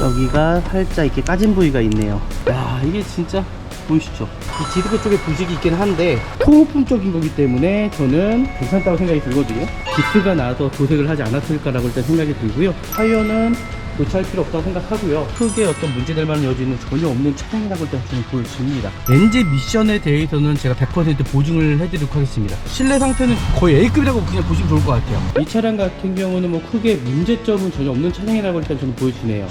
여기가 살짝 이렇게 까진 부위가 있네요. 야, 이게 진짜 보이시죠? 이 디스크 쪽에 부식이 있긴 한데 소모품적인 거기 때문에 저는 괜찮다고 생각이 들거든요. 기스가 나서 도색을 하지 않았을까라고 일단 생각이 들고요. 타이어는 교체할 필요 없다고 생각하고요. 크게 어떤 문제될 만한 여지는 전혀 없는 차량이라고 일단 저는 보여집니다. 엔진 미션에 대해서는 제가 100% 보증을 해드리도록 하겠습니다. 실내 상태는 거의 A급이라고 그냥 보시면 좋을 것 같아요. 이 차량 같은 경우는 뭐 크게 문제점은 전혀 없는 차량이라고 일단 저는 보여지네요.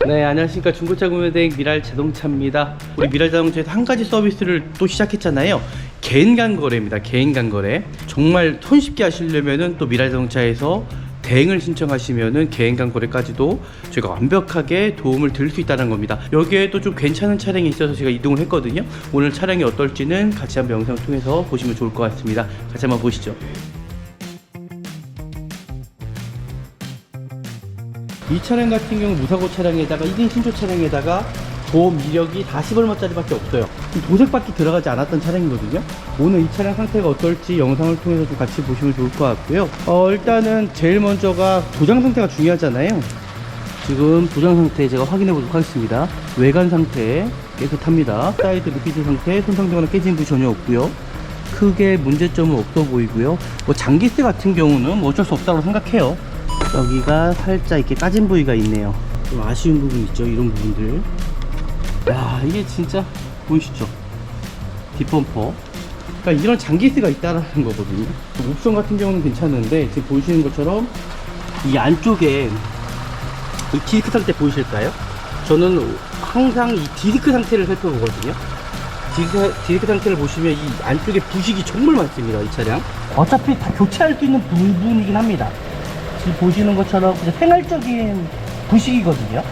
네, 안녕하십니까. 중고차 구매대행 미랄자동차입니다. 우리 미랄자동차에서 한 가지 서비스를 또 시작했잖아요. 개인간 거래입니다. 개인간 거래. 정말 손쉽게 하시려면은 또 미랄자동차에서 대행을 신청하시면은 개인간 거래까지도 저희가 완벽하게 도움을 드릴 수 있다는 겁니다. 여기에도 좀 괜찮은 차량이 있어서 제가 이동을 했거든요. 오늘 차량이 어떨지는 같이 한번 영상을 통해서 보시면 좋을 것 같습니다. 같이 한번 보시죠. 이 차량 같은 경우 무사고 차량에다가 1인 신조 차량에다가 보험 이력이 40얼마짜리 밖에 없어요. 도색밖에 들어가지 않았던 차량이거든요. 오늘 이 차량 상태가 어떨지 영상을 통해서 좀 같이 보시면 좋을 것 같고요. 일단은 제일 먼저가 도장 상태가 중요하잖아요. 지금 도장 상태 제가 확인해 보도록 하겠습니다. 외관 상태 깨끗합니다. 사이드 리피트 상태 손상되거나 깨진 부위 전혀 없고요. 크게 문제점은 없어 보이고요. 뭐 장기세 같은 경우는 뭐 어쩔 수 없다고 생각해요. 여기가 살짝 이렇게 까진 부위가 있네요. 좀 아쉬운 부분 있죠, 이런 부분들. 야, 이게 진짜 보이시죠? 뒷범퍼. 그러니까 이런 장기스가 있다라는 거거든요. 옵션 같은 경우는 괜찮은데 지금 보이시는 것처럼 이 안쪽에 이 디스크 상태 보이실까요? 저는 항상 이 디스크 상태를 살펴보거든요. 디스크 상태를 보시면 이 안쪽에 부식이 정말 많습니다, 이 차량. 어차피 다 교체할 수 있는 부분이긴 합니다. 지금 보시는 것처럼 그냥 생활적인 부식이거든요.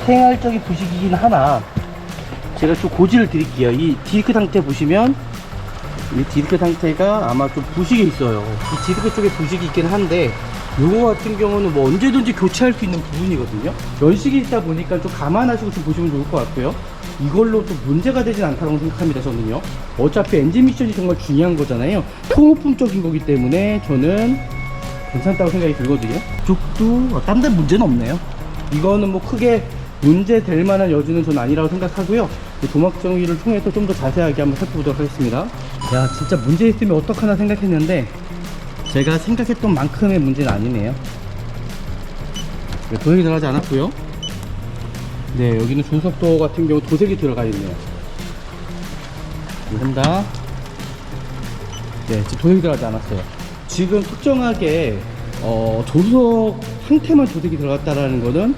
생활적인 부식이긴 하나 제가 좀 고지를 드릴게요. 이 디스크 상태 보시면 이 디스크 상태가 아마 좀 부식이 있어요. 이 디스크 쪽에 부식이 있긴 한데 요거 같은 경우는 뭐 언제든지 교체할 수 있는 부분이거든요. 연식이 있다 보니까 좀 감안하시고 좀 보시면 좋을 것 같고요. 이걸로 좀 문제가 되진 않다고 생각합니다. 저는요. 어차피 엔진 미션이 정말 중요한 거잖아요. 소모품적인 거기 때문에 저는 괜찮다고 생각이 들거든요. 이쪽도 딴 데 문제는 없네요. 이거는 뭐 크게 문제 될 만한 여지는 전 아니라고 생각하고요. 도막 정리를 통해서 좀 더 자세하게 한번 살펴보도록 하겠습니다. 야, 진짜 문제 있으면 어떡하나 생각했는데 제가 생각했던 만큼의 문제는 아니네요. 도색이 들어가지 않았고요. 네, 여기는 조석도 같은 경우 도색이 들어가 있네요. 감사합니다. 네, 지금 도색이 들어가지 않았어요. 지금 특정하게 조수석 상태만 도색이 들어갔다라는 거는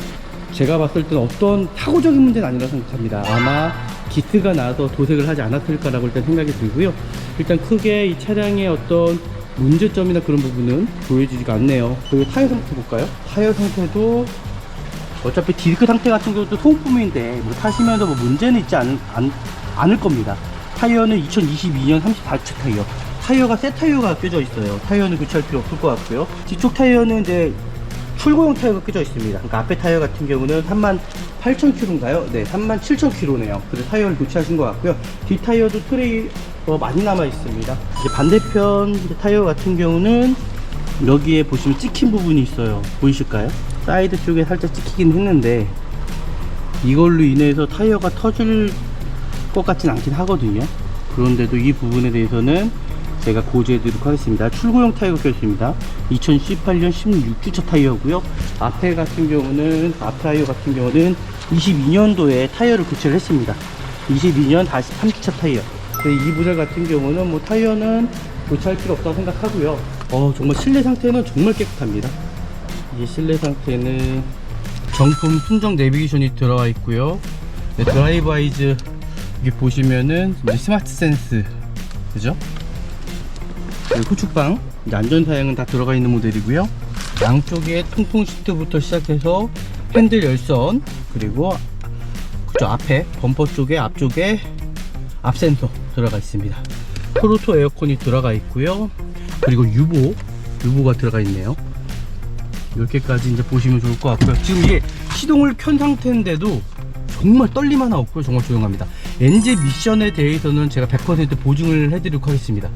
제가 봤을 때는 어떤 사고적인 문제는 아니라고 생각합니다. 아마 기스가 나서 도색을 하지 않았을까라고 일단 생각이 들고요. 일단 크게 이 차량의 어떤 문제점이나 그런 부분은 보여지지가 않네요. 그리고 타이어 상태 볼까요? 타이어 상태도 어차피 디스크 상태 같은 것도 소모품인데 뭐 타시면서 뭐 문제는 있지 않을 겁니다. 타이어는 2022년 34초 타이어. 타이어가 새 타이어가 껴져 있어요. 타이어는 교체할 필요 없을 것 같고요. 뒤쪽 타이어는 이제 출고용 타이어가 껴져 있습니다. 그러니까 앞에 타이어 같은 경우는 38,000km인가요? 네, 37,000km네요. 그래서 타이어를 교체하신 것 같고요. 뒷 타이어도 트레이 많이 남아 있습니다. 이제 반대편 타이어 같은 경우는 여기에 보시면 찍힌 부분이 있어요. 보이실까요? 사이드 쪽에 살짝 찍히긴 했는데 이걸로 인해서 타이어가 터질 것 같진 않긴 하거든요. 그런데도 이 부분에 대해서는 제가 고지해드리도록 하겠습니다. 출고용 타이어가 껴있습니다. 2018년 16주차 타이어고요. 앞에 같은 경우는 앞 타이어 같은 경우는 22년도에 타이어를 교체를 했습니다. 22년 다시 3주차 타이어. 이 모델 같은 경우는 뭐 타이어는 교체할 필요 없다고 생각하고요. 정말 실내 상태는 정말 깨끗합니다. 이 실내 상태는 정품 순정 내비게이션이 들어가 있고요. 네, 드라이브 아이즈 여기 보시면은 스마트 센스, 그죠? 후축방, 안전사양은 다 들어가 있는 모델이고요. 양쪽에 통풍 시트부터 시작해서 핸들 열선, 그리고 그쪽 앞에 범퍼 쪽에 앞쪽에 앞 센서 들어가 있습니다. 프로토 에어컨이 들어가 있고요. 그리고 유보가 들어가 있네요. 이렇게까지 이제 보시면 좋을 것 같고요. 지금 이게 시동을 켠 상태인데도 정말 떨림 하나 없고요. 정말 조용합니다. NG 미션에 대해서는 제가 100% 보증을 해드리도록 하겠습니다.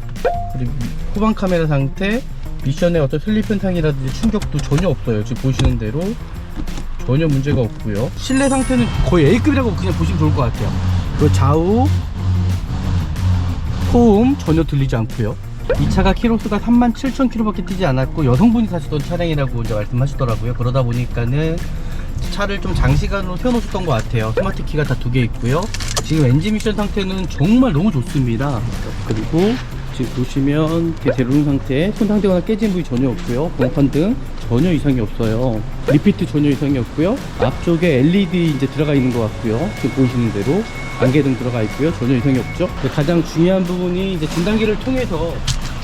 그리고 후방 카메라 상태, 미션의 어떤 슬립 현상이라든지 충격도 전혀 없어요. 지금 보시는 대로 전혀 문제가 없고요. 실내 상태는 거의 A급이라고 그냥 보시면 좋을 것 같아요. 그리고 좌우 소음 전혀 들리지 않고요. 이 차가 키로수가 37,000km밖에 뛰지 않았고 여성분이 타시던 차량이라고 이제 말씀하시더라고요. 그러다 보니까는 차를 좀 장시간으로 세워놓으셨던 것 같아요. 스마트 키가 다 2개 있고요. 지금 엔진 미션 상태는 정말 너무 좋습니다. 그리고 지금 보시면 대로용 상태, 손 상태거나 깨진 부위 전혀 없고요. 번호판 등 전혀 이상이 없어요. 리피트 전혀 이상이 없고요. 앞쪽에 LED 이제 들어가 있는 것 같고요. 지금 보이시는 대로 안개등 들어가 있고요. 전혀 이상이 없죠. 가장 중요한 부분이 이제 진단기를 통해서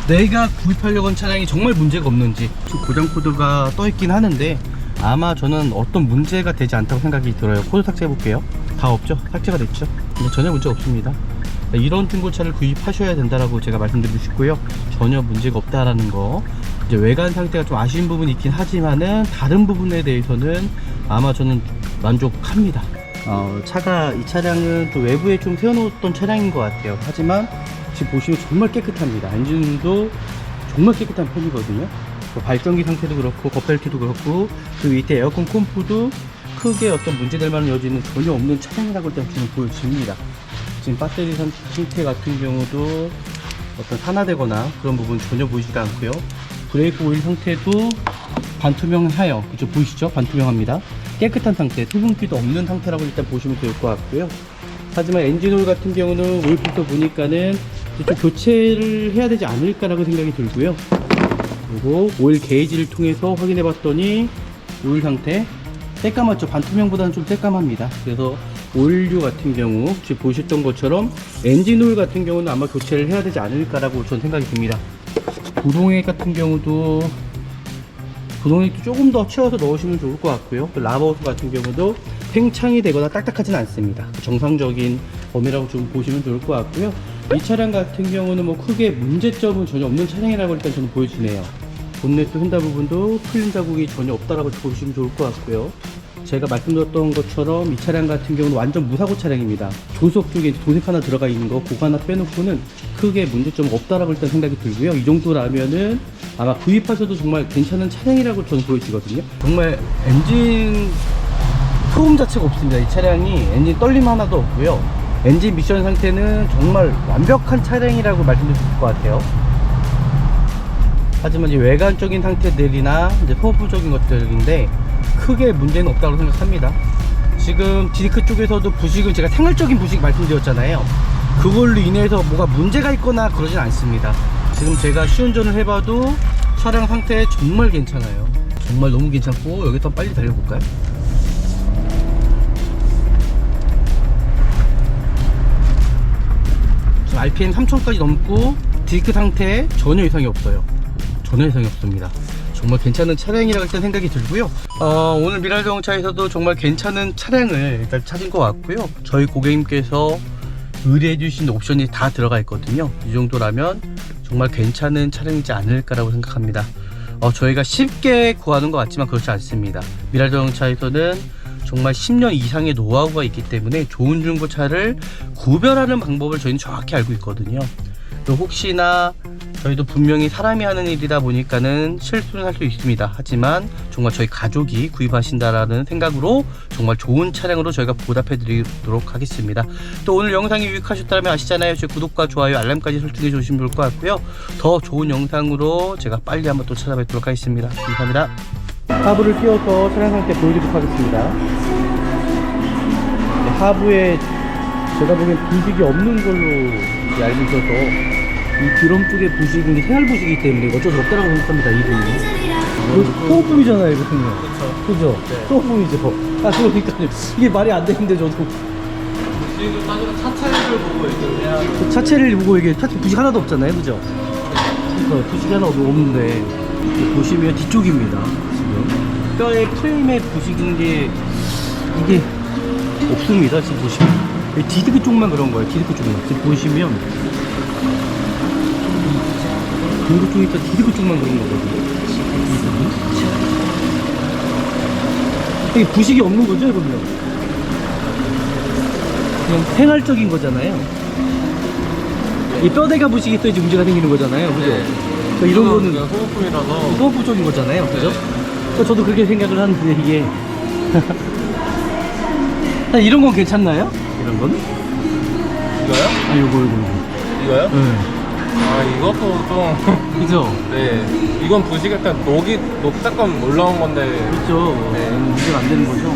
내가 구입하려고 한 차량이 정말 문제가 없는지, 지금 고장 코드가 떠 있긴 하는데 아마 저는 어떤 문제가 되지 않다고 생각이 들어요. 코드 삭제해 볼게요. 다 없죠? 삭제가 됐죠? 근데 전혀 문제 없습니다. 이런 중고차를 구입하셔야 된다라고 제가 말씀드리고 싶고요. 전혀 문제가 없다라는 거. 이제 외관 상태가 좀 아쉬운 부분이 있긴 하지만은 다른 부분에 대해서는 아마 저는 만족합니다. 이 차량은 또 외부에 좀 세워놓았던 차량인 것 같아요. 하지만 지금 보시면 정말 깨끗합니다. 엔진도 정말 깨끗한 편이거든요. 발전기 상태도 그렇고 겉벨트도 그렇고 그 밑에 에어컨 콤프도 크게 어떤 문제될 만한 여지는 전혀 없는 차량이라고 일단 지금 보여집니다. 지금 배터리 상태 같은 경우도 어떤 산화되거나 그런 부분 전혀 보이지가 않고요. 브레이크 오일 상태도 반투명해요. 그죠? 보이시죠? 반투명합니다. 깨끗한 상태, 수분기도 없는 상태라고 일단 보시면 될 것 같고요. 하지만 엔진 오일 같은 경우는 오일 필터 보니까는 좀 교체를 해야 되지 않을까라고 생각이 들고요. 그리고 오일 게이지를 통해서 확인해 봤더니 오일 상태 새까맣죠. 반투명보다는 좀 새까맣니다. 그래서 오일류 같은 경우 지금 보셨던 것처럼 엔진 오일 같은 경우는 아마 교체를 해야 되지 않을까라고 저는 생각이 듭니다. 구동액 같은 경우도 구동액도 조금 더 채워서 넣으시면 좋을 것 같고요. 라버호스 같은 경우도 팽창이 되거나 딱딱하지는 않습니다. 정상적인 범위라고 좀 보시면 좋을 것 같고요. 이 차량 같은 경우는 뭐 크게 문제점은 전혀 없는 차량이라고 일단 저는 보여지네요. 본네트 휀다 부분도 풀림 자국이 전혀 없다라고 보시면 좋을 것 같고요. 제가 말씀드렸던 것처럼 이 차량 같은 경우는 완전 무사고 차량입니다. 조석 쪽에 도색 하나 들어가 있는 거 그거 하나 빼놓고는 크게 문제점 없다라고 일단 생각이 들고요. 이 정도라면은 아마 구입하셔도 정말 괜찮은 차량이라고 저는 보여지거든요. 정말 엔진 소음 자체가 없습니다. 이 차량이 엔진 떨림 하나도 없고요. 엔진 미션 상태는 정말 완벽한 차량이라고 말씀드릴 수 있을 것 같아요. 하지만 이 외관적인 상태들이나 이제 소모품적인 것들인데 크게 문제는 없다고 생각합니다. 지금 디스크 쪽에서도 부식은 제가 생활적인 부식 말씀드렸잖아요. 그걸로 인해서 뭐가 문제가 있거나 그러진 않습니다. 지금 제가 시운전을 해봐도 차량 상태 정말 괜찮아요. 정말 너무 괜찮고 여기서 빨리 달려볼까요? 지금 RPM 3000까지 넘고 디스크 상태에 전혀 이상이 없어요. 전혀 이상이 없습니다. 정말 괜찮은 차량이라고 일단 생각이 들고요. 오늘 미랄 자동차에서도 정말 괜찮은 차량을 일단 찾은 것 같고요. 저희 고객님께서 의뢰해 주신 옵션이 다 들어가 있거든요. 이 정도라면 정말 괜찮은 차량이지 않을까라고 생각합니다. 저희가 쉽게 구하는 것 같지만 그렇지 않습니다. 미랄 자동차에서는 정말 10년 이상의 노하우가 있기 때문에 좋은 중고차를 구별하는 방법을 저희는 정확히 알고 있거든요. 또 혹시나 저희도 분명히 사람이 하는 일이다 보니까는 실수는 할 수 있습니다. 하지만 정말 저희 가족이 구입하신다라는 생각으로 정말 좋은 차량으로 저희가 보답해 드리도록 하겠습니다. 또 오늘 영상이 유익하셨다면 아시잖아요. 제 구독과 좋아요 알람까지 설정해 주시면 좋을 것 같고요. 더 좋은 영상으로 제가 빨리 한번 또 찾아뵙도록 하겠습니다. 감사합니다. 하부를 띄워서 차량 상태 보여드리도록 하겠습니다. 네, 하부에 제가 보기엔 부식이 없는 걸로 알고 있어서 이 드럼 쪽에 부식은 생활 부식이기 때문에 어쩔 수 없다고 생각합니다. 이거 소모품이잖아요, 이거 그냥. 그죠? 네. 소모품이죠. 그러니까 이게 말이 안 되는데 저도. 지금 따지면 차체를 보고 얘기해야. 차체를 보고 이게 차체 부식 하나도 없잖아요, 그죠? 그러니까 부식이 하나 없는데 보시면 뒤쪽입니다. 지금 뼈의 프레임에 부식인 게 이게 없습니다. 지금 보시면 디스크 쪽만 그런 거예요. 디스크 쪽만. 지금 보시면 중고 쪽이 또 디스크 쪽만 그런 거거든요. 이게 부식이 없는 거죠, 그러면? 그냥 생활적인 거잖아요. 이 뼈대가 부식이 있어야지 문제가 생기는 거잖아요, 그죠? 네. 그러니까 이런 거는 그냥 소모품이라서. 소모품 쪽인 거잖아요, 그죠? 네. 그러니까 저도 그렇게 생각을 하는데 이게 이런 건 괜찮나요? 이런 건? 이거요? 아, 요거. 이거요? 네. 아, 이것도 좀. 그죠? 네. 이건 부식 약간 녹색감 올라온 건데. 그렇죠. 네. 문제가 안 되는 거죠.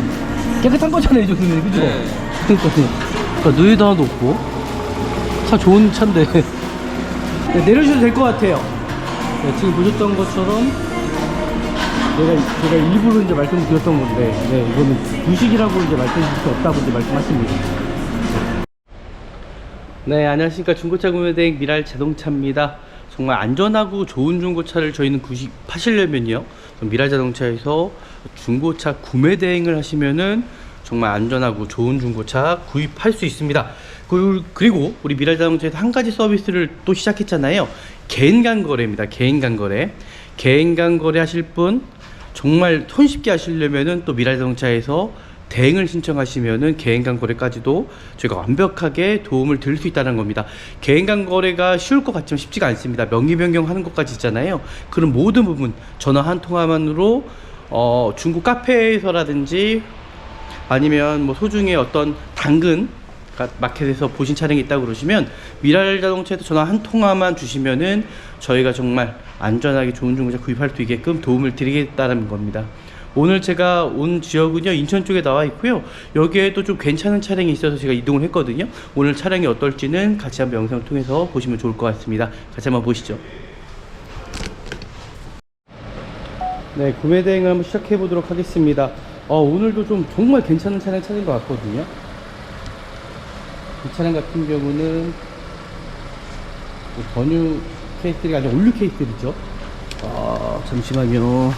깨끗한 거잖아요, 이 정도면, 그죠? 네. 그러니까 누에도 하나도 없고. 차 좋은 차인데. 네, 내려주셔도 될 것 같아요. 네, 지금 보셨던 것처럼 제가 일부러 이제 말씀드렸던 건데, 네, 이거는 부식이라고 이제 말씀드릴 수 없다고 이제 말씀하십니다. 네, 안녕하십니까. 중고차 구매대행 미랄 자동차입니다. 정말 안전하고 좋은 중고차를 저희는 구입하시려면요, 미랄 자동차에서 중고차 구매 대행을 하시면은 정말 안전하고 좋은 중고차 구입할 수 있습니다. 그리고 우리 미랄 자동차에서 한 가지 서비스를 또 시작했잖아요. 개인 간 거래입니다. 개인 간 거래. 개인 간 거래 하실 분 정말 손쉽게 하시려면은 또 미랄 자동차에서 대행을 신청하시면은 개인간 거래까지도 저희가 완벽하게 도움을 드릴 수 있다는 겁니다. 개인간 거래가 쉬울 것 같지만 쉽지가 않습니다. 명의 변경하는 것까지 있잖아요. 그런 모든 부분 전화 한 통화만으로 중국 카페에서라든지 아니면 뭐 소중에 어떤 당근 마켓에서 보신 차량이 있다고 그러시면 미랄 자동차에서 전화 한 통화만 주시면은 저희가 정말 안전하게 좋은 중고차 구입할 수 있게끔 도움을 드리겠다는 겁니다. 오늘 제가 온 지역은요, 인천 쪽에 나와 있고요. 여기에도 좀 괜찮은 차량이 있어서 제가 이동을 했거든요. 오늘 차량이 어떨지는 같이 한번 영상을 통해서 보시면 좋을 것 같습니다. 같이 한번 보시죠. 네, 구매 대행을 한번 시작해 보도록 하겠습니다. 오늘도 좀 정말 괜찮은 차량 찾은 것 같거든요. 이 차량 같은 경우는 전유 케이스가 아니라 올류 케이스죠. 잠시만요.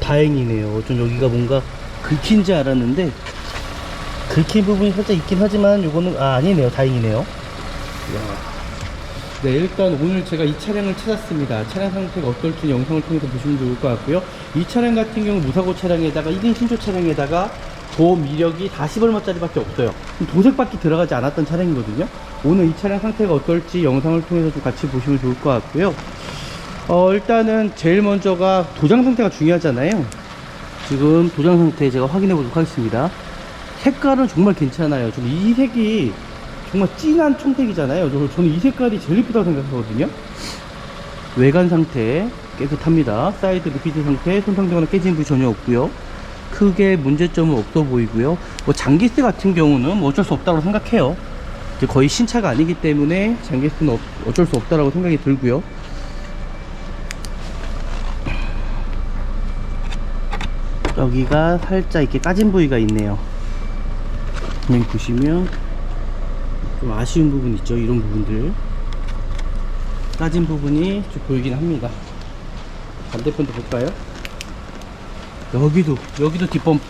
다행이네요. 좀 여기가 뭔가 긁힌 줄 알았는데 긁힌 부분이 살짝 있긴 하지만 요거는 아니네요. 다행이네요. 이야. 네, 일단 오늘 제가 이 차량을 찾았습니다. 차량 상태가 어떨지 영상을 통해서 보시면 좋을 것 같고요. 이 차량 같은 경우 무사고 차량에다가 1인 신조 차량에다가 보험 이력이 40얼마짜리 밖에 없어요. 도색밖에 들어가지 않았던 차량이거든요. 오늘 이 차량 상태가 어떨지 영상을 통해서 좀 같이 보시면 좋을 것 같고요. 일단은 제일 먼저가 도장 상태가 중요하잖아요. 지금 도장 상태 제가 확인해 보도록 하겠습니다. 색깔은 정말 괜찮아요. 저는 이 색이 정말 진한 청색이잖아요. 저는 이 색깔이 제일 예쁘다고 생각하거든요. 외관 상태 깨끗합니다. 사이드 리피트 상태 손상되거나 깨진 부위 전혀 없고요. 크게 문제점은 없어 보이고요. 장기스 같은 경우는 어쩔 수 없다고 생각해요. 이제 거의 신차가 아니기 때문에 장기스는 어쩔 수 없다고 생각이 들고요. 여기가 살짝 이렇게 까진 부위가 있네요. 여기 보시면 좀 아쉬운 부분 있죠. 이런 부분들 까진 부분이 좀 보이긴 합니다. 반대편도 볼까요? 여기도 뒷범퍼.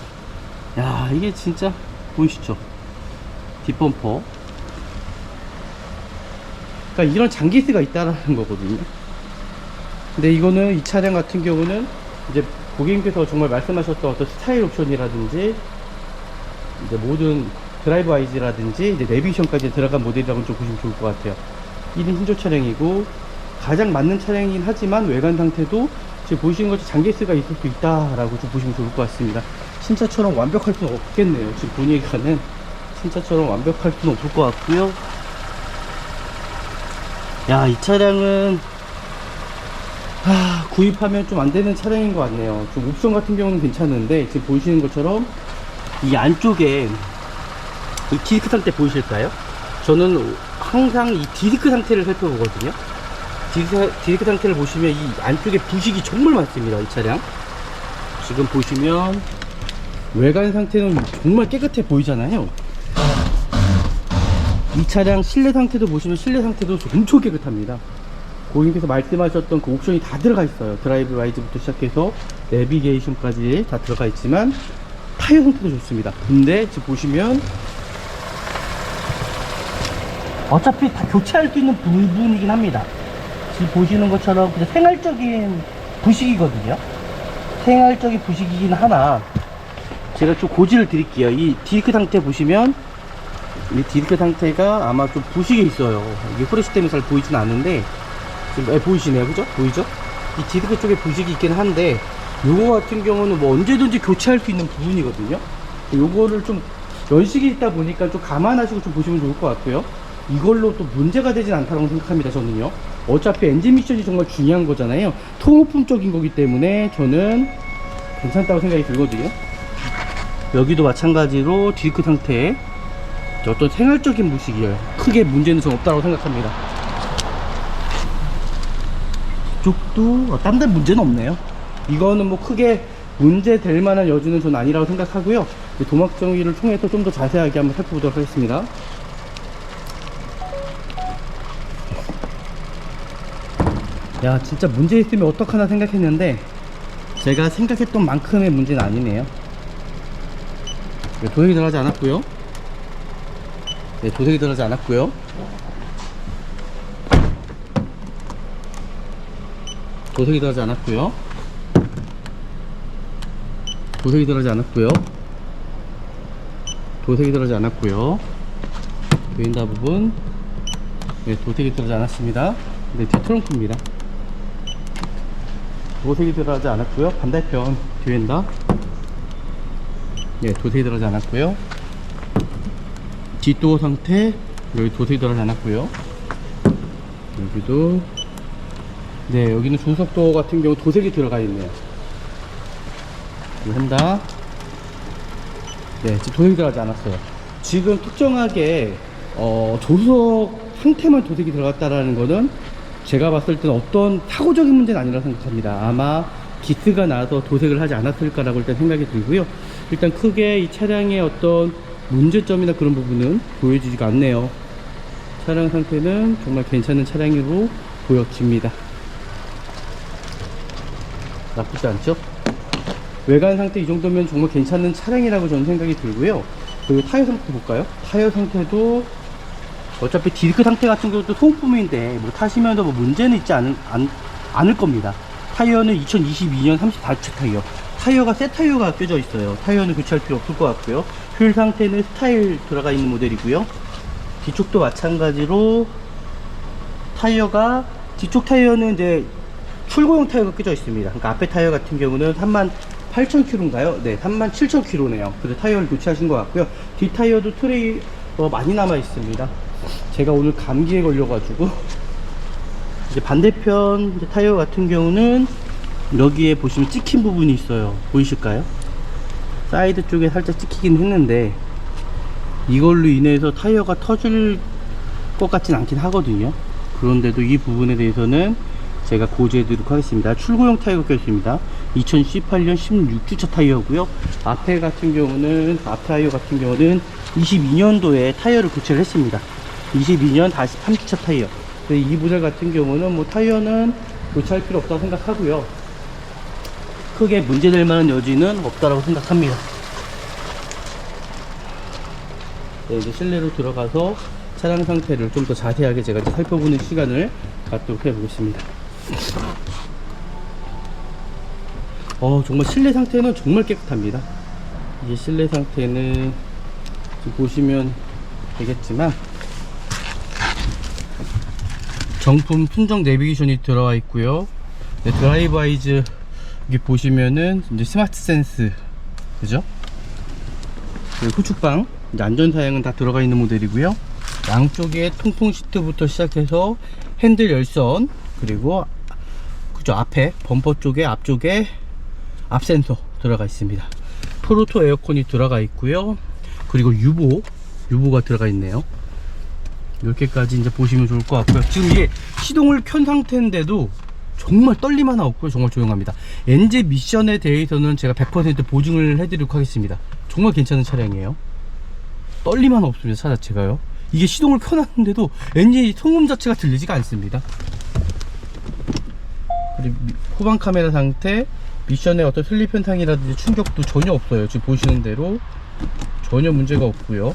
야, 이게 진짜 보이시죠? 뒷범퍼. 그러니까 이런 장기스가 있다라는 거거든요. 근데 이거는 이 차량 같은 경우는 이제 고객님께서 정말 말씀하셨던 어떤 스타일 옵션이라든지 이제 모든 드라이브 아이즈라든지 이제 내비게이션까지 들어간 모델이라고 좀 보시면 좋을 것 같아요. 1인 신조 차량이고 가장 맞는 차량이긴 하지만 외관 상태도 지금 보시는 것처럼 장기스가 있을 수 있다라고 좀 보시면 좋을 것 같습니다. 신차처럼 완벽할 수는 없겠네요. 지금 보니까는 신차처럼 완벽할 수는 없을 것 같고요. 야, 이 차량은 구입하면 좀 안되는 차량인 것 같네요. 좀 옵션 같은 경우는 괜찮은데 지금 보시는 것처럼 이 안쪽에 이 디스크 상태 보이실까요? 저는 항상 이 디스크 상태를 살펴보거든요. 디스크 상태를 보시면 이 안쪽에 부식이 정말 많습니다. 이 차량 지금 보시면 외관 상태는 정말 깨끗해 보이잖아요. 이 차량 실내 상태도 보시면 실내 상태도 엄청 깨끗합니다. 고객님께서 말씀하셨던 그 옵션이 다 들어가 있어요. 드라이브 라이즈부터 시작해서 내비게이션까지 다 들어가 있지만 타이어 상태도 좋습니다. 근데 지금 보시면 어차피 다 교체할 수 있는 부분이긴 합니다. 지금 보시는 것처럼 그냥 생활적인 부식이거든요. 생활적인 부식이긴 하나 제가 좀 고지를 드릴게요. 이 디스크 상태 보시면 이 디스크 상태가 아마 좀 부식이 있어요. 이게 후레쉬 때문에 잘 보이진 않는데 지금 보이시네요, 그죠? 보이죠? 이 디스크 쪽에 부식이 있긴 한데 요거 같은 경우는 뭐 언제든지 교체할 수 있는 부분이거든요. 요거를 좀 연식이 있다 보니까 좀 감안하시고 좀 보시면 좋을 것 같고요. 이걸로 또 문제가 되진 않다고 생각합니다, 저는요. 어차피 엔진 미션이 정말 중요한 거잖아요. 통호품적인 거기 때문에 저는 괜찮다고 생각이 들거든요. 여기도 마찬가지로 디스크 상태에 어떤 생활적인 부식이에요. 크게 문제는 좀 없다고 생각합니다. 이쪽도 딴 데 문제는 없네요. 이거는 뭐 크게 문제 될 만한 여지는 전 아니라고 생각하고요. 도막 정리를 통해서 좀 더 자세하게 한번 살펴보도록 하겠습니다. 야, 진짜 문제 있으면 어떡하나 생각했는데 제가 생각했던 만큼의 문제는 아니네요. 도색이 들어가지 않았고요. 네, 도색이 들어가지 않았고요. 도색이 들어가지 않았고요. 도색이 들어가지 않았고요. 도색이 들어가지 않았고요. 윈다 부분, 네, 도색이 들어가지 않았습니다. 네, 뒤 트렁크입니다. 도색이 들어가지 않았고요. 반대편 뒤엔다, 네, 도색이 들어가지 않았고요. 뒷도어 상태, 여기 도색이 들어가지 않았고요. 여기도, 네, 여기는 조석도어 같은 경우 도색이 들어가 있네요. 한다. 네, 지금 도색이 들어가지 않았어요. 지금 특정하게 조석 상태만 도색이 들어갔다라는 거는 제가 봤을 때는 어떤 사고적인 문제는 아니라고 생각합니다. 아마 기스가 나서 도색을 하지 않았을까라고 일단 생각이 들고요. 일단 크게 이 차량의 어떤 문제점이나 그런 부분은 보여지지가 않네요. 차량 상태는 정말 괜찮은 차량으로 보여집니다. 나쁘지 않죠? 외관 상태 이 정도면 정말 괜찮은 차량이라고 저는 생각이 들고요. 그리고 타이어 상태 볼까요? 타이어 상태도 어차피 디스크 상태 같은 경우도 소모품인데 뭐 타시면서 뭐 문제는 있지 않을 겁니다. 타이어는 2022년 34초 타이어. 타이어가 새 타이어가 껴져 있어요. 타이어는 교체할 필요 없을 것 같고요. 휠 상태는 스타일 들어가 있는 모델이고요. 뒤쪽도 마찬가지로 타이어가, 뒤쪽 타이어는 이제 출고용 타이어가 껴져 있습니다. 그러니까 앞에 타이어 같은 경우는 38,000km인가요? 네, 37,000km네요. 그래서 타이어를 교체하신 것 같고요. 뒷 타이어도 트레이 많이 남아 있습니다. 제가 오늘 감기에 걸려가지고 이제 반대편 이제 타이어 같은 경우는 여기에 보시면 찍힌 부분이 있어요. 보이실까요? 사이드 쪽에 살짝 찍히긴 했는데 이걸로 인해서 타이어가 터질 것 같진 않긴 하거든요. 그런데도 이 부분에 대해서는 제가 고지해 드리도록 하겠습니다. 출고용 타이어가 껴있습니다. 2018년 16주차 타이어고요. 앞에 같은 경우는, 앞 타이어 같은 경우는 22년도에 타이어를 교체를 했습니다. 22년 다시 3주차 타이어. 이 모델 같은 경우는 뭐 타이어는 교체할 필요 없다고 생각하고요. 크게 문제될 만한 여지는 없다고 생각합니다. 네, 이제 실내로 들어가서 차량 상태를 좀 더 자세하게 제가 이제 살펴보는 시간을 갖도록 해보겠습니다. 정말 실내 상태는 정말 깨끗합니다. 이제 실내 상태는 지금 보시면 되겠지만 정품 순정 내비게이션이 들어와 있고요. 네, 드라이브 아이즈 여기 보시면은 이제 스마트 센스, 그죠? 후측방 이제 안전사양은 다 들어가 있는 모델이고요. 양쪽에 통풍 시트부터 시작해서 핸들 열선, 그리고 그죠, 앞에 범퍼 쪽에 앞쪽에 앞 센서 들어가 있습니다. 프로토 에어컨이 들어가 있고요. 그리고 유보가 들어가 있네요. 이렇게까지 이제 보시면 좋을 것 같고요. 지금 이게 시동을 켠 상태인데도 정말 떨림 하나 없고요. 정말 조용합니다. 엔진 미션에 대해서는 제가 100% 보증을 해드리도록 하겠습니다. 정말 괜찮은 차량이에요. 떨림 하나 없습니다. 차 자체가요. 이게 시동을 켜놨는데도 엔진 소음 자체가 들리지가 않습니다. 그리고 후방 카메라 상태, 미션의 어떤 슬립 현상이라든지 충격도 전혀 없어요. 지금 보시는 대로 전혀 문제가 없고요.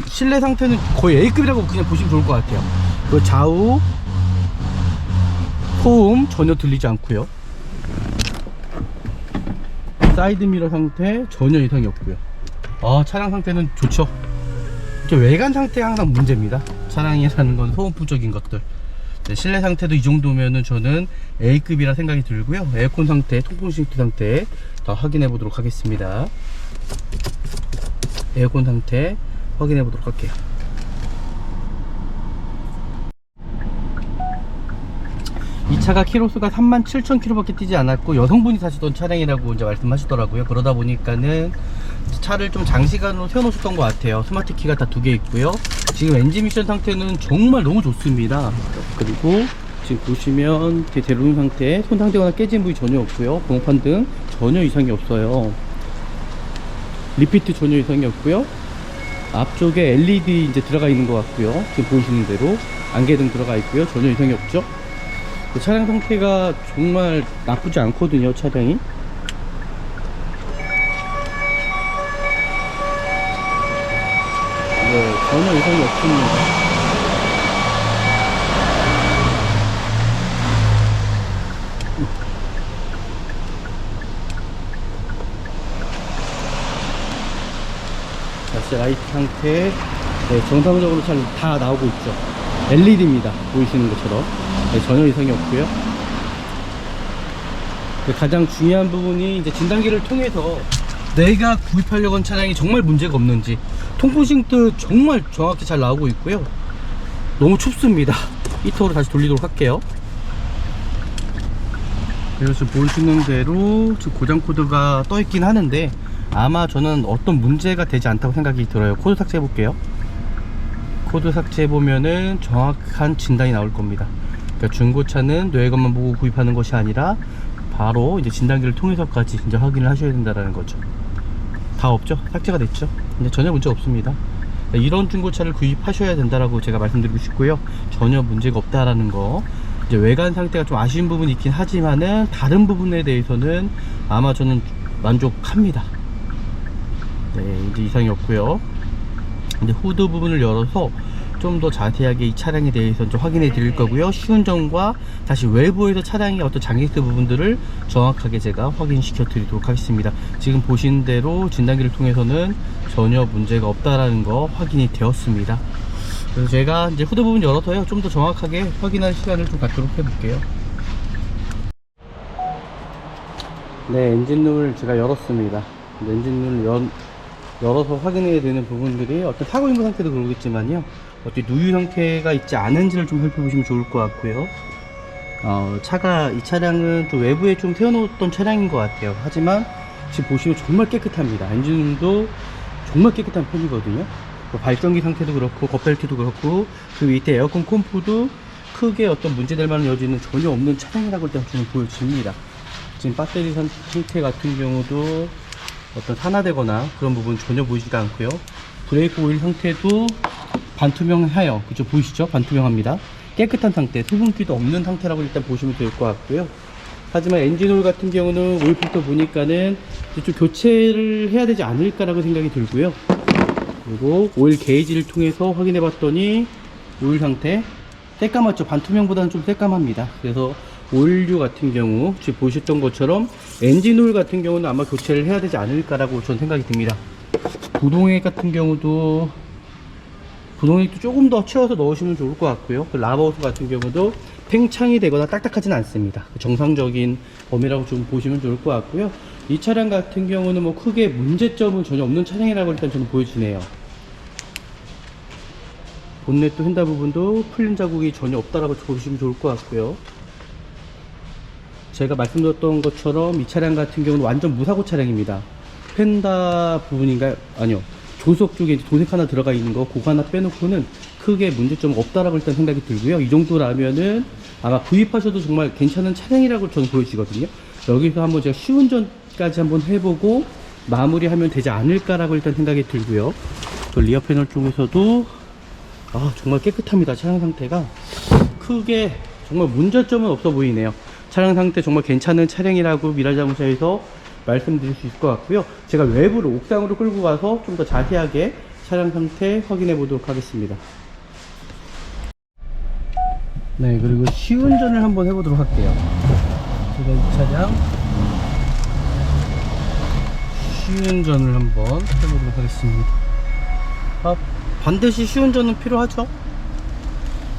실내 상태는 거의 A급이라고 그냥 보시면 좋을 것 같아요. 그 좌우 소음 전혀 들리지 않고요. 사이드미러 상태 전혀 이상이 없고요. 차량 상태는 좋죠. 이제 외관 상태가 항상 문제입니다. 차량이라는 건 소음부적인 것들. 네, 실내 상태도 이 정도면은 저는 A급이라 생각이 들고요. 에어컨 상태, 통풍 시트 상태 더 확인해 보도록 하겠습니다. 에어컨 상태 확인해 보도록 할게요. 이 차가 키로수가 37,000km 밖에 뛰지 않았고 여성분이 타시던 차량이라고 이제 말씀하시더라고요. 그러다 보니까는 차를 좀 장시간으로 세워놓으셨던 것 같아요. 스마트 키가 다 2개 있고요. 지금 엔진 미션 상태는 정말 너무 좋습니다. 그리고 지금 보시면 대로용 상태, 손 상태거나 깨진 부위 전혀 없고요. 번호판 등 전혀 이상이 없어요. 리피트 전혀 이상이 없고요. 앞쪽에 LED 이제 들어가 있는 것 같고요. 지금 보이시는 대로 안개등 들어가 있고요. 전혀 이상이 없죠. 차량 상태가 정말 나쁘지 않거든요. 차량이 전혀 이상이 없습니다. 다시 라이트 상태 정상적으로 잘 다 나오고 있죠. LED입니다. 보이시는 것처럼 전혀 이상이 없고요. 가장 중요한 부분이 이제 진단기를 통해서 내가 구입하려고 한 차량이 정말 문제가 없는지, 통풍싱도 정말 정확히 잘 나오고 있고요. 너무 춥습니다. 히터로 다시 돌리도록 할게요. 그래서 지금 보시는 대로 지금 고장 코드가 떠 있긴 하는데 아마 저는 어떤 문제가 되지 않다고 생각이 들어요. 코드 삭제해 볼게요. 코드 삭제해 보면은 정확한 진단이 나올 겁니다. 그러니까 중고차는 뇌관만 보고 구입하는 것이 아니라 바로 이제 진단기를 통해서까지 이제 확인을 하셔야 된다는 거죠. 다 없죠? 삭제가 됐죠? 근데 전혀 문제 없습니다. 이런 중고차를 구입하셔야 된다라고 제가 말씀드리고 싶고요. 전혀 문제가 없다라는 거. 이제 외관 상태가 좀 아쉬운 부분이 있긴 하지만은 다른 부분에 대해서는 아마 저는 만족합니다. 네, 이제 이상이 없고요. 이제 후드 부분을 열어서 좀 더 자세하게 이 차량에 대해서 좀 확인해 드릴 거고요. 시운전과 다시 외부에서 차량의 어떤 장애스 부분들을 정확하게 제가 확인시켜 드리도록 하겠습니다. 지금 보신 대로 진단기를 통해서는 전혀 문제가 없다라는 거 확인이 되었습니다. 그래서 제가 이제 후드 부분 열어서요, 좀 더 정확하게 확인할 시간을 좀 갖도록 해 볼게요. 네, 엔진룸을 제가 열었습니다. 엔진룸을 열어서 확인해야 되는 부분들이 어떤 타고 있는 상태도 그러겠지만요, 어떤 누유 상태가 있지 않은지를 좀 살펴보시면 좋을 것 같고요. 이 차량은 좀 외부에 좀 세워놓았던 차량인 것 같아요. 하지만 지금 보시면 정말 깨끗합니다. 엔진룸도 정말 깨끗한 편이거든요. 발전기 상태도 그렇고 겉벨트도 그렇고 그 밑에 에어컨 콤프도 크게 어떤 문제될 만한 여지는 전혀 없는 차량이라고 일단 저는 보여집니다. 지금 배터리 상태 같은 경우도 어떤 산화되거나 그런 부분 전혀 보이지가 않고요. 브레이크 오일 상태도 반투명해요. 그죠? 보이시죠? 반투명합니다. 깨끗한 상태, 수분기도 없는 상태라고 일단 보시면 될 것 같고요. 하지만 엔진오일 같은 경우는 오일 필터 보니까는 좀 교체를 해야 되지 않을까라고 생각이 들고요. 그리고 오일 게이지를 통해서 확인해 봤더니 오일 상태 새까맣죠? 반투명보다는 좀 새까맣니다. 그래서 오일류 같은 경우 지금 보셨던 것처럼 엔진오일 같은 경우는 아마 교체를 해야 되지 않을까라고 저는 생각이 듭니다. 부동액 같은 경우도 부동액도 조금 더 채워서 넣으시면 좋을 것 같고요. 그 라버호스 같은 경우도 팽창이 되거나 딱딱하지는 않습니다. 정상적인 범위라고 좀 보시면 좋을 것 같고요. 이 차량 같은 경우는 뭐 크게 문제점은 전혀 없는 차량이라고 일단 저는 보여지네요. 본넷도 휀다 부분도 풀린 자국이 전혀 없다라고 보시면 좋을 것 같고요. 제가 말씀드렸던 것처럼 이 차량 같은 경우는 완전 무사고 차량입니다. 펜다 부분인가요? 아니요. 조석 쪽에 도색 하나 들어가 있는 거, 그거 하나 빼놓고는 크게 문제점 없다라고 일단 생각이 들고요. 이 정도라면은 아마 구입하셔도 정말 괜찮은 차량이라고 저는 보여지거든요. 여기서 한번 제가 시운전까지 한번 해보고 마무리하면 되지 않을까라고 일단 생각이 들고요. 또 리어 패널 쪽에서도 정말 깨끗합니다. 차량 상태가 크게 정말 문제점은 없어 보이네요. 차량 상태 정말 괜찮은 차량이라고 미라자동차에서 말씀드릴 수 있을 것 같고요. 제가 외부로 옥상으로 끌고 가서 좀 더 자세하게 차량 상태 확인해 보도록 하겠습니다. 네, 그리고 시운전을 한번 해보도록 할게요. 제가 이 차량 시운전을 한번 해보도록 하겠습니다. 반드시 시운전은 필요하죠.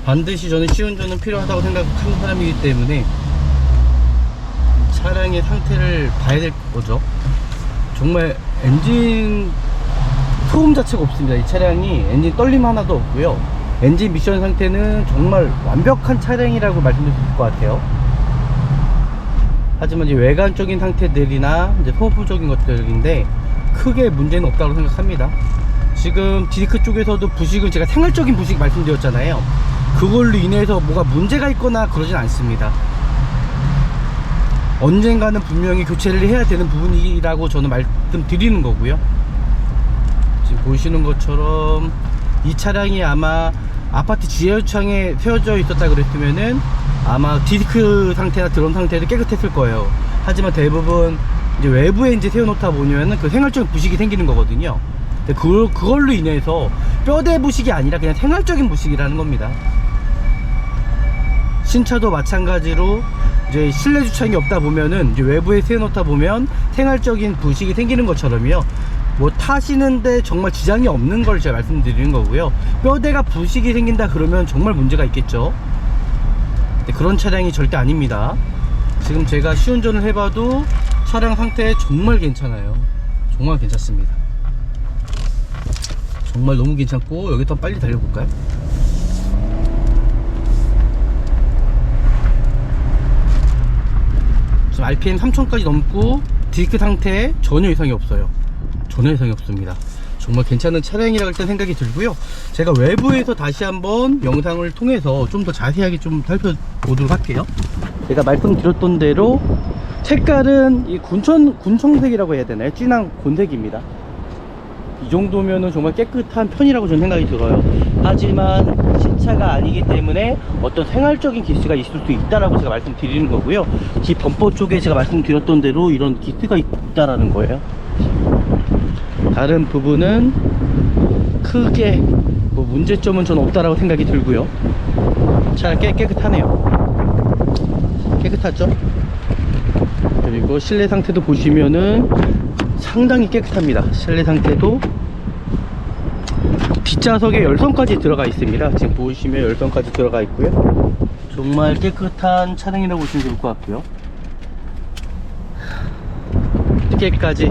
반드시 저는 시운전은 필요하다고 생각하는 사람이기 때문에 차량의 상태를 봐야 될 거죠. 정말 엔진 소음 자체가 없습니다. 이 차량이 엔진 떨림 하나도 없고요. 엔진 미션 상태는 정말 완벽한 차량이라고 말씀드릴 수 있을 것 같아요. 하지만 이제 외관적인 상태들이나 이제 소모적인 것들인데 크게 문제는 없다고 생각합니다. 지금 디스크 쪽에서도 부식을 제가 생활적인 부식 말씀드렸잖아요. 그걸로 인해서 뭐가 문제가 있거나 그러진 않습니다. 언젠가는 분명히 교체를 해야 되는 부분이라고 저는 말씀드리는 거고요. 지금 보시는 것처럼 이 차량이 아마 아파트 지하유창에 세워져 있었다 그랬으면은 아마 디스크 상태나 드럼 상태도 깨끗했을 거예요. 하지만 대부분 이제 외부에 이제 세워놓다 보면은 그 생활적인 부식이 생기는 거거든요. 근데 그걸로 인해서 뼈대 부식이 아니라 그냥 생활적인 부식이라는 겁니다. 신차도 마찬가지로 이제 실내 주차장이 없다 보면은 이제 외부에 세워놓다 보면 생활적인 부식이 생기는 것처럼요. 뭐 타시는데 정말 지장이 없는 걸 제가 말씀드리는 거고요. 뼈대가 부식이 생긴다 그러면 정말 문제가 있겠죠. 근데 그런 차량이 절대 아닙니다. 지금 제가 시운전을 해봐도 차량 상태 정말 괜찮아요. 정말 괜찮습니다. 정말 너무 괜찮고 여기 더 빨리 달려볼까요? 지금 RPM 3000까지 넘고 디스크 상태에 전혀 이상이 없어요. 전혀 이상이 없습니다. 정말 괜찮은 차량이라고 일단 생각이 들고요. 제가 외부에서 다시 한번 영상을 통해서 좀 더 자세하게 좀 살펴보도록 할게요. 제가 말씀드렸던 대로 색깔은 이 군청색이라고 해야 되나요? 진한 곤색입니다. 이 정도면은 정말 깨끗한 편이라고 저는 생각이 들어요. 하지만 신차가 아니기 때문에 어떤 생활적인 기스가 있을 수 있다라고 제가 말씀드리는 거고요. 뒷 범퍼 쪽에 제가 말씀드렸던 대로 이런 기스가 있다라는 거예요. 다른 부분은 크게 뭐 문제점은 저는 없다라고 생각이 들고요. 차량 깨끗하네요. 깨끗하죠? 그리고 실내 상태도 보시면은 상당히 깨끗합니다. 실내 상태도 뒷좌석에 열선까지 들어가 있습니다. 지금 보시면 열선까지 들어가 있고요. 정말 깨끗한 차량이라고 보시면 좋을 것 같고요. 이렇게까지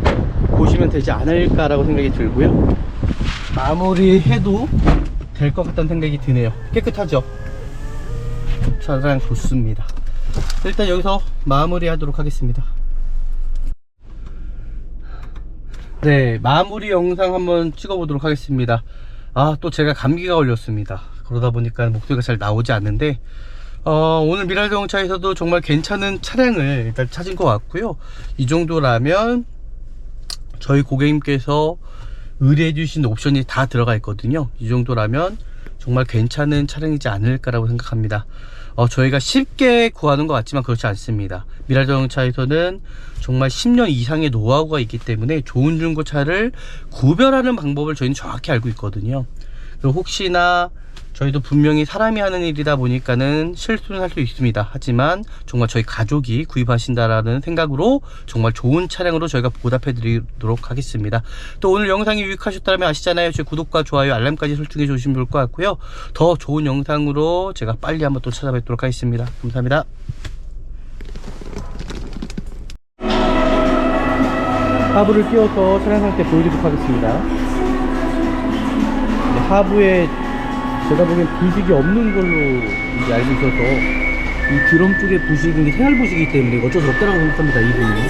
보시면 되지 않을까라고 생각이 들고요. 마무리해도 될 것 같다는 생각이 드네요. 깨끗하죠? 차량 좋습니다. 일단 여기서 마무리 하도록 하겠습니다. 네, 마무리 영상 한번 찍어 보도록 하겠습니다. 또 제가 감기가 걸렸습니다. 그러다 보니까 목소리가 잘 나오지 않는데 오늘 미랄자동차에서도 정말 괜찮은 차량을 일단 찾은 것 같고요. 이 정도라면 저희 고객님께서 의뢰해 주신 옵션이 다 들어가 있거든요. 이 정도라면 정말 괜찮은 차량이지 않을까라고 생각합니다. 저희가 쉽게 구하는 것 같지만 그렇지 않습니다. 미랄자동차에서는 정말 10년 이상의 노하우가 있기 때문에 좋은 중고차를 구별하는 방법을 저희는 정확히 알고 있거든요. 그리고 혹시나 저희도 분명히 사람이 하는 일이다 보니까는 실수는 할 수 있습니다. 하지만 정말 저희 가족이 구입하신다라는 생각으로 정말 좋은 차량으로 저희가 보답해 드리도록 하겠습니다. 또 오늘 영상이 유익하셨다면 아시잖아요. 제 구독과 좋아요 알람까지 설정해 주시면 좋을 것 같고요. 더 좋은 영상으로 제가 빨리 한번 또 찾아뵙도록 하겠습니다. 감사합니다. 하부를 띄워서 차량 상태 보여드리도록 하겠습니다. 네, 하부에 제가 보기엔 부식이 없는 걸로 이제 알고 있어서 이 드럼 쪽에 부식은 게 생활 부식이기 때문에 어쩔 수 없다고 생각합니다. 이 부분이.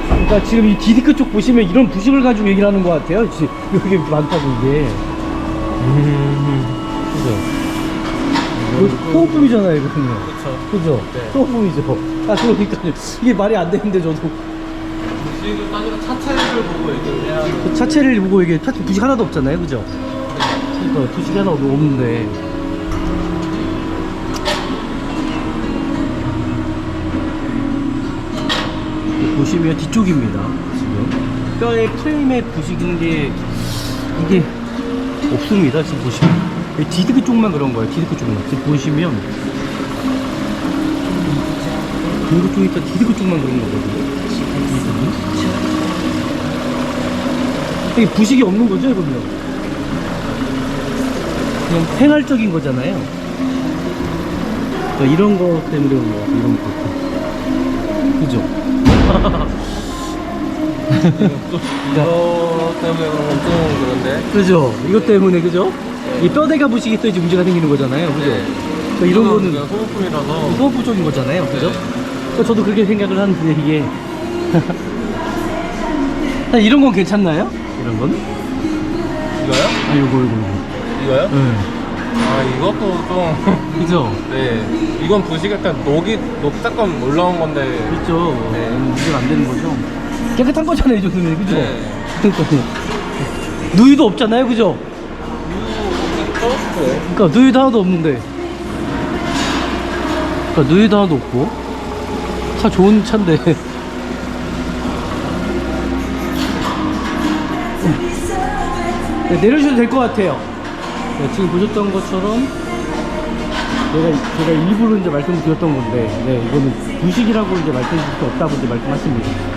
그러니까 지금 이 디스크 쪽 보시면 이런 부식을 가지고 얘기를 하는 것 같아요. 이게 많다고 이게. 그죠? 이거 소모품이잖아요, 이거는. 그죠? 네. 소모품이죠. 그러니까 이게 말이 안 되는데 저도. 부식을 따지면 차체를 보고 얘기를 해야 그 차체를 보고 이게 차체 부식 하나도 없잖아요, 그죠? 그러니까 부식이 하나 없는데. 보시면 뒤쪽입니다, 지금. 뼈의 프레임에 부식인 게 이게 없습니다. 지금 보시면 이 디스크 쪽만 그런 거예요. 디스크 쪽만. 지금 보시면 등구 쪽에 있다 디스크 쪽만 그런 거거든요. 이게 부식이 없는 거죠, 이러면? 그냥 생활적인 거잖아요. 그러니까 이런 거 때문에 그런 거 같아요. 이런 거. 그죠? 이거 때문에 그런 건 좀 그런데. 그죠? 이것 때문에, 그죠? 이 뼈대가 부식이 또 이제 문제가 생기는 거잖아요. 그죠? 네. 그러니까 이런 거는 그냥 소모품이라서. 소모품적인 거잖아요. 그죠? 네. 그러니까 저도 그렇게 생각을 하는데, 이게. 이런 건 괜찮나요? 이런 건? 이거요? 아, 요거. 이거요? 네. 아 이것도 좀. 그죠? 네. 이건 부식 약간 녹 잠깐 올라온 건데. 그렇죠. 네. 문제가 안 되는 거죠. 깨끗한 거잖아요, 이 정도면. 그죠? 네. 그러니까요. 누유도 없잖아요, 그죠? 그러니까 누유도 하나도 없는데. 그러니까 누유도 하나도 없고. 차 좋은 차인데. 네, 내려주셔도 될 것 같아요. 네, 지금 보셨던 것처럼 제가 일부러 이제 말씀드렸던 건데, 네, 이거는 부식이라고 이제 말씀드릴 수 없다고 이제 말씀하십니다.